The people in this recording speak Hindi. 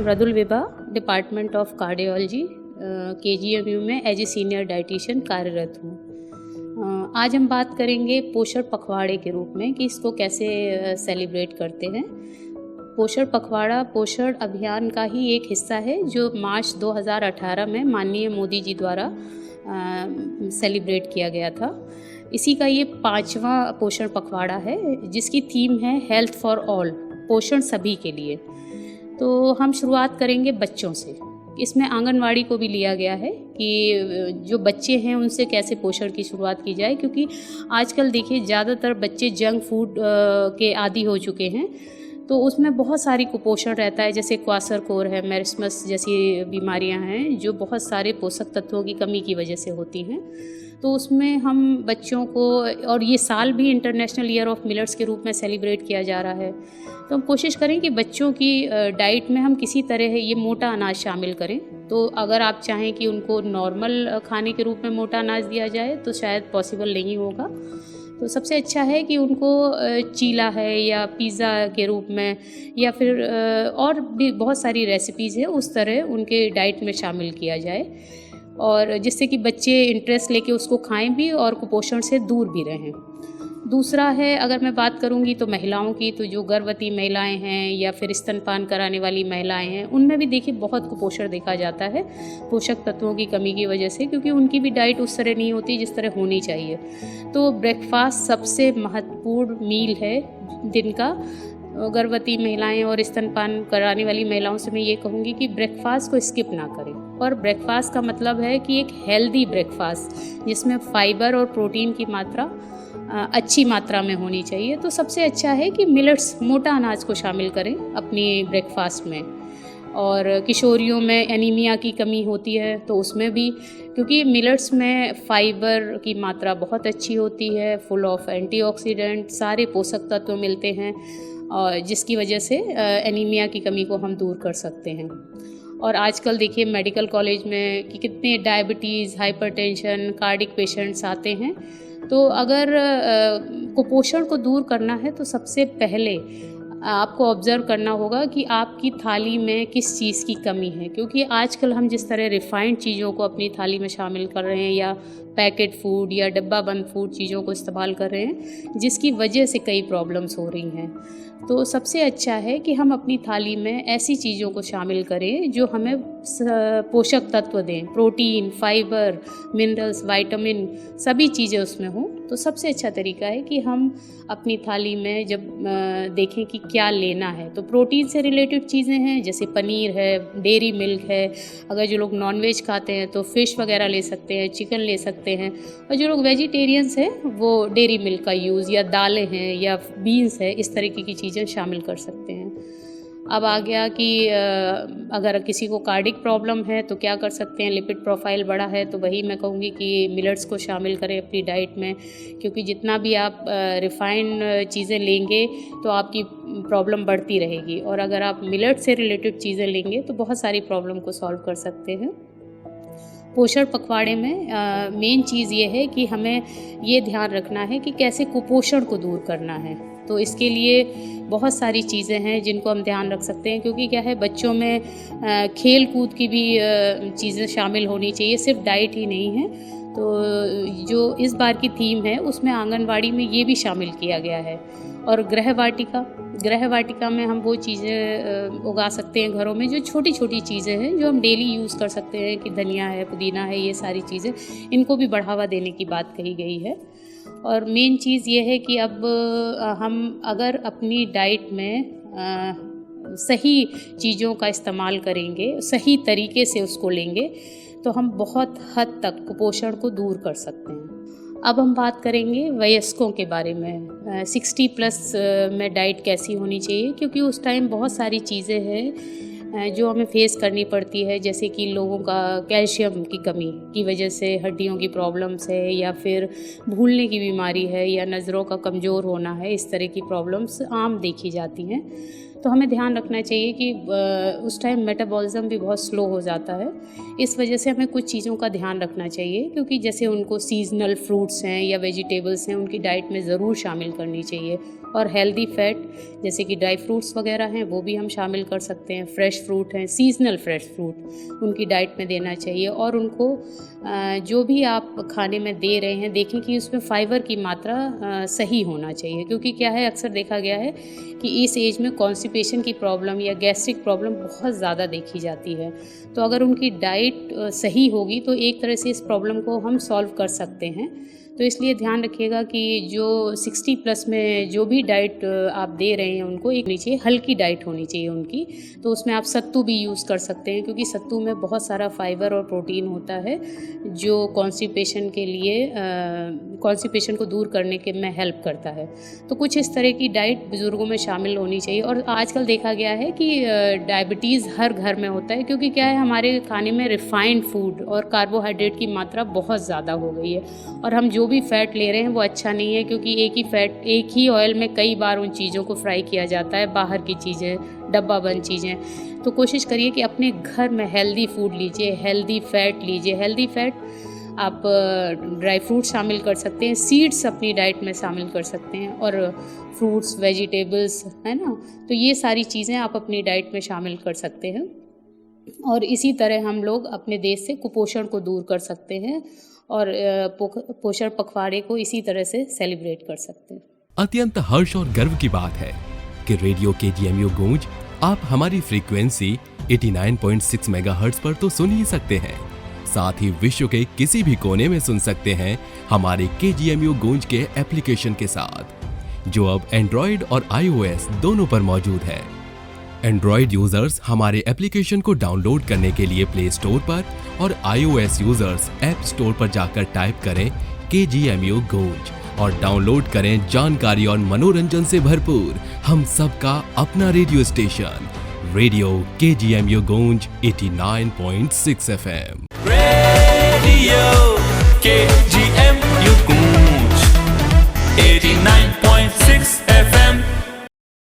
Mridul Vibha, department of cardiology, KGMU में एज ए सीनियर डाइटिशियन कार्यरत हूँ। आज हम बात करेंगे पोषण पखवाड़े के रूप में कि इसको कैसे सेलिब्रेट करते हैं। पोषण पखवाड़ा पोषण अभियान का ही एक हिस्सा है जो मार्च 2018 में माननीय मोदी जी द्वारा सेलिब्रेट किया गया था। इसी का ये 5वां पोषण पखवाड़ा है जिसकी थीम है हेल्थ फॉर ऑल, पोषण सभी के लिए। तो हम शुरुआत करेंगे बच्चों से। इसमें आंगनवाड़ी को भी लिया गया है कि जो बच्चे हैं उनसे कैसे पोषण की शुरुआत की जाए, क्योंकि आजकल देखिए ज़्यादातर बच्चे जंक फूड के आदी हो चुके हैं। तो उसमें बहुत सारी कुपोषण रहता है, जैसे क्वाशरकोर है, मेरिस्मस जैसी बीमारियां हैं जो बहुत सारे पोषक तत्वों की कमी की वजह से होती हैं। तो उसमें हम बच्चों को, और ये साल भी इंटरनेशनल ईयर ऑफ मिलेट्स के रूप में सेलिब्रेट किया जा रहा है, तो हम कोशिश करें कि बच्चों की डाइट में हम किसी तरह ये मोटा अनाज शामिल करें। तो अगर आप चाहें कि उनको नॉर्मल खाने के रूप में मोटा अनाज दिया जाए तो शायद पॉसिबल नहीं होगा। तो सबसे अच्छा है कि उनको चीला है या पिज़्ज़ा के रूप में, या फिर और भी बहुत सारी रेसिपीज़ है उस तरह उनके डाइट में शामिल किया जाए, और जिससे कि बच्चे इंटरेस्ट लेके उसको खाएं भी और कुपोषण से दूर भी रहें। दूसरा है, अगर मैं बात करूंगी तो महिलाओं की, तो जो गर्भवती महिलाएं हैं या फिर स्तनपान कराने वाली महिलाएं हैं, उनमें भी देखिए बहुत कुपोषण देखा जाता है पोषक तत्वों की कमी की वजह से, क्योंकि उनकी भी डाइट उस तरह नहीं होती जिस तरह होनी चाहिए। तो ब्रेकफास्ट सबसे महत्वपूर्ण मील है दिन का। गर्भवती महिलाएं और स्तनपान कराने वाली महिलाओं से मैं ये कहूँगी कि ब्रेकफास्ट को स्किप ना करें। और ब्रेकफास्ट का मतलब है कि एक हेल्दी ब्रेकफास्ट जिसमें फाइबर और प्रोटीन की मात्रा अच्छी मात्रा में होनी चाहिए। तो सबसे अच्छा है कि मिलेट्स, मोटा अनाज को शामिल करें अपनी ब्रेकफास्ट में। और किशोरियों में एनीमिया की कमी होती है तो उसमें भी, क्योंकि मिलेट्स में फाइबर की मात्रा बहुत अच्छी होती है, फुल ऑफ एंटीऑक्सीडेंट, सारे पोषक तत्व मिलते हैं, और जिसकी वजह से एनीमिया की कमी को हम दूर कर सकते हैं। और आजकल देखिए मेडिकल कॉलेज में कि कितने डायबिटीज़, हाइपरटेंशन, कार्डिक पेशेंट्स आते हैं। तो अगर कुपोषण को दूर करना है तो सबसे पहले आपको ऑब्ज़र्व करना होगा कि आपकी थाली में किस चीज़ की कमी है, क्योंकि आजकल हम जिस तरह रिफ़ाइंड चीज़ों को अपनी थाली में शामिल कर रहे हैं या पैकेट फूड या डब्बा बंद फूड चीज़ों को इस्तेमाल कर रहे हैं, जिसकी वजह से कई प्रॉब्लम्स हो रही हैं। तो सबसे अच्छा है कि हम अपनी थाली में ऐसी चीज़ों को शामिल करें जो हमें पोषक तत्व दें, प्रोटीन, फाइबर, मिनरल्स, विटामिन, सभी चीज़ें उसमें हों। तो सबसे अच्छा तरीका है कि हम अपनी थाली में जब देखें कि क्या लेना है, तो प्रोटीन से रिलेटेड चीज़ें हैं जैसे पनीर है, डेयरी मिल्क है। अगर जो लोग नॉनवेज खाते हैं तो फ़िश वगैरह ले सकते हैं, चिकन ले सकते हैं, और जो लोग वेजिटेरियंस हैं वो डेयरी मिल्क का यूज़, या दालें हैं या बीन्स है, इस तरीके की चीज़ें शामिल कर सकते हैं। अब आ गया कि अगर किसी को कार्डिक प्रॉब्लम है तो क्या कर सकते हैं, लिपिड प्रोफाइल बड़ा है, तो वही मैं कहूँगी कि मिलेट्स को शामिल करें अपनी डाइट में, क्योंकि जितना भी आप रिफ़ाइंड चीज़ें लेंगे तो आपकी प्रॉब्लम बढ़ती रहेगी, और अगर आप मिलेट से रिलेटेड चीज़ें लेंगे तो बहुत सारी प्रॉब्लम को सॉल्व कर सकते हैं। पोषण पखवाड़े में मेन चीज़ ये है कि हमें ये ध्यान रखना है कि कैसे कुपोषण को दूर करना है। तो इसके लिए बहुत सारी चीज़ें हैं जिनको हम ध्यान रख सकते हैं, क्योंकि क्या है, बच्चों में खेल कूद की भी चीज़ें शामिल होनी चाहिए, सिर्फ डाइट ही नहीं है। तो जो इस बार की थीम है उसमें आंगनवाड़ी में ये भी शामिल किया गया है। और गृह वाटिका में हम वो चीज़ें उगा सकते हैं घरों में, जो छोटी छोटी चीज़ें हैं जो हम डेली यूज़ कर सकते हैं, कि धनिया है, पुदीना है, ये सारी चीज़ें, इनको भी बढ़ावा देने की बात कही गई है। और मेन चीज़ ये है कि अब हम अगर अपनी डाइट में सही चीज़ों का इस्तेमाल करेंगे, सही तरीके से उसको लेंगे, तो हम बहुत हद तक कुपोषण को दूर कर सकते हैं। अब हम बात करेंगे वयस्कों के बारे में। 60+ में डाइट कैसी होनी चाहिए, क्योंकि उस टाइम बहुत सारी चीज़ें हैं जो हमें फेस करनी पड़ती है, जैसे कि लोगों का कैल्शियम की कमी की वजह से हड्डियों की प्रॉब्लम्स है, या फिर भूलने की बीमारी है, या नज़रों का कमज़ोर होना है। इस तरह की प्रॉब्लम्स आम देखी जाती हैं। तो हमें ध्यान रखना चाहिए कि उस टाइम मेटाबॉलिज्म भी बहुत स्लो हो जाता है। इस वजह से हमें कुछ चीज़ों का ध्यान रखना चाहिए, क्योंकि जैसे उनको सीजनल फ्रूट्स हैं या वेजिटेबल्स हैं उनकी डाइट में ज़रूर शामिल करनी चाहिए। और हेल्दी फैट जैसे कि ड्राई फ्रूट्स वगैरह हैं वो भी हम शामिल कर सकते हैं। फ्रेश फ्रूट हैं, सीजनल फ्रेश फ्रूट उनकी डाइट में देना चाहिए। और उनको जो भी आप खाने में दे रहे हैं देखें कि उसमें फ़ाइबर की मात्रा सही होना चाहिए, क्योंकि क्या है अक्सर देखा गया है कि इस एज में कॉन्स्टिपेशन की प्रॉब्लम या गैस्ट्रिक प्रॉब्लम बहुत ज़्यादा देखी जाती है। तो अगर उनकी डाइट सही होगी तो एक तरह से इस प्रॉब्लम को हम सॉल्व कर सकते हैं। तो इसलिए ध्यान रखिएगा कि जो 60 प्लस में जो भी डाइट आप दे रहे हैं उनको एक नीचे हल्की डाइट होनी चाहिए उनकी। तो उसमें आप सत्तू भी यूज़ कर सकते हैं, क्योंकि सत्तू में बहुत सारा फाइबर और प्रोटीन होता है जो कॉन्स्टिपेशन के लिए कॉन्स्टिपेशन को दूर करने के में हेल्प करता है। तो कुछ इस तरह की डाइट बुज़ुर्गों में शामिल होनी चाहिए। और आजकल देखा गया है कि डायबिटीज़ हर घर में होता है, क्योंकि क्या है हमारे खाने में रिफ़ाइंड फूड और कार्बोहाइड्रेट की मात्रा बहुत ज़्यादा हो गई है। और हम जो भी फैट ले रहे हैं वो अच्छा नहीं है, क्योंकि एक ही ऑयल में कई बार उन चीज़ों को फ्राई किया जाता है, बाहर की चीज़ें, डब्बा बंद चीज़ें। तो कोशिश करिए कि अपने घर में हेल्दी फूड लीजिए, हेल्दी फैट लीजिए। हेल्दी फैट आप ड्राई फ्रूट शामिल कर सकते हैं, सीड्स अपनी डाइट में शामिल कर सकते हैं, और फ्रूट्स, वेजिटेबल्स, है ना। तो ये सारी चीज़ें आप अपनी डाइट में शामिल कर सकते हैं। और इसी तरह हम लोग अपने देश से कुपोषण को दूर कर सकते हैं और पोषण पखवाड़े को इसी तरह से सेलिब्रेट कर सकते हैं। अत्यंत हर्ष और गर्व की बात है कि रेडियो KGMU गूंज आप हमारी फ्रीक्वेंसी 89.6 मेगाहर्ट्ज पर तो सुन ही सकते हैं, साथ ही विश्व के किसी भी कोने में सुन सकते हैं हमारे KGMU गूंज के एप्लीकेशन के साथ, जो अब एंड्रॉइड और iOS दोनों पर मौजूद है। एंड्रॉइड यूजर्स हमारे एप्लीकेशन को डाउनलोड करने के लिए प्ले स्टोर पर और iOS यूजर्स ऐप स्टोर पर जाकर टाइप करें KGMU गूंज और डाउनलोड करें जानकारी और मनोरंजन से भरपूर हम सबका अपना रेडियो स्टेशन, रेडियो KGMU गूंज 89.6 FM। Radio KGMU